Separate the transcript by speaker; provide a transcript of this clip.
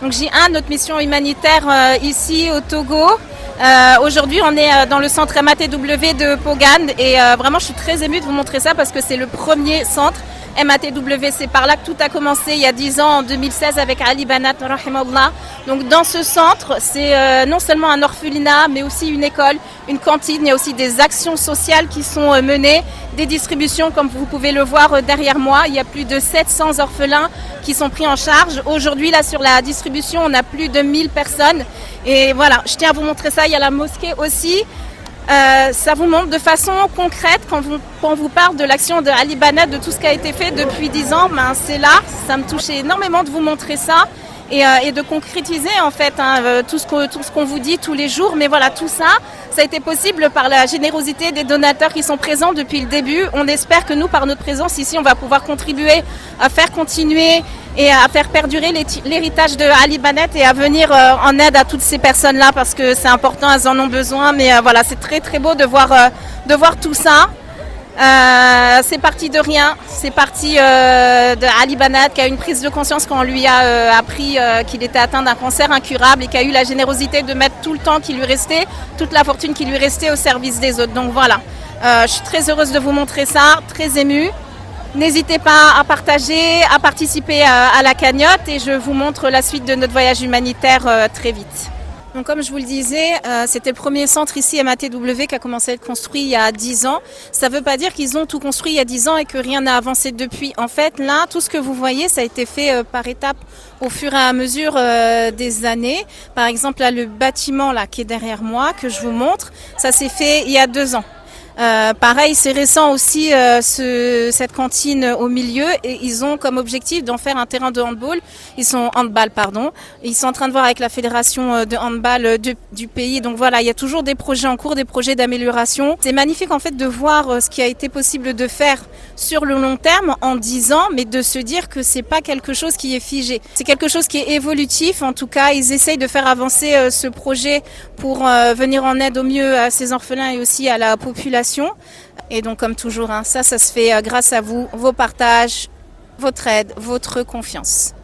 Speaker 1: Donc J1, notre mission humanitaire ici au Togo. Aujourd'hui, on est dans le centre MATW de Pogane et vraiment, je suis très émue de vous montrer ça parce que c'est le premier centre MATW. C'est par là que tout a commencé il y a 10 ans, en 2016, avec Ali Banat, rahimallah. Donc dans ce centre, c'est non seulement un orphelinat, mais aussi une école, une cantine. Il y a aussi des actions sociales qui sont menées, des distributions, comme vous pouvez le voir derrière moi. Il y a plus de 700 orphelins qui sont pris en charge. Aujourd'hui, là, sur la distribution, on a plus de 1000 personnes. Et voilà, je tiens à vous montrer ça. Il y a la mosquée aussi. Ça vous montre de façon concrète quand on vous parle de l'action de Ali Banat, de tout ce qui a été fait depuis 10 ans. Ben, c'est là, ça me touche énormément de vous montrer ça et de concrétiser en fait tout ce qu'on vous dit tous les jours. Mais voilà, tout ça, ça a été possible par la générosité des donateurs qui sont présents depuis le début. On espère que nous, par notre présence ici, on va pouvoir contribuer à faire continuer et à faire perdurer l'héritage de Ali Banat et à venir en aide à toutes ces personnes-là parce que c'est important, elles en ont besoin. Mais voilà, c'est très très beau de voir tout ça. C'est parti de rien, c'est parti de Ali Banat qui a eu une prise de conscience quand on lui a appris qu'il était atteint d'un cancer incurable et qui a eu la générosité de mettre tout le temps qui lui restait, toute la fortune qui lui restait au service des autres. Donc voilà, je suis très heureuse de vous montrer ça, très émue. N'hésitez pas à partager, à participer à la cagnotte et je vous montre la suite de notre voyage humanitaire très vite. Donc comme je vous le disais, c'était le premier centre ici MATW qui a commencé à être construit il y a 10 ans. Ça ne veut pas dire qu'ils ont tout construit il y a 10 ans et que rien n'a avancé depuis. En fait, là, tout ce que vous voyez, ça a été fait par étapes au fur et à mesure des années. Par exemple, là, le bâtiment là, qui est derrière moi, que je vous montre, ça s'est fait il y a 2 ans. Pareil, c'est récent aussi cette cantine au milieu et ils ont comme objectif d'en faire un terrain de handball. Ils sont en train de voir avec la fédération de handball du pays. Donc voilà, il y a toujours des projets en cours, des projets d'amélioration. C'est magnifique en fait de voir ce qui a été possible de faire sur le long terme en 10 ans, mais de se dire que c'est pas quelque chose qui est figé. C'est quelque chose qui est évolutif. En tout cas, ils essayent de faire avancer ce projet pour venir en aide au mieux à ces orphelins et aussi à la population. Et donc comme toujours, ça se fait grâce à vous, vos partages, votre aide, votre confiance.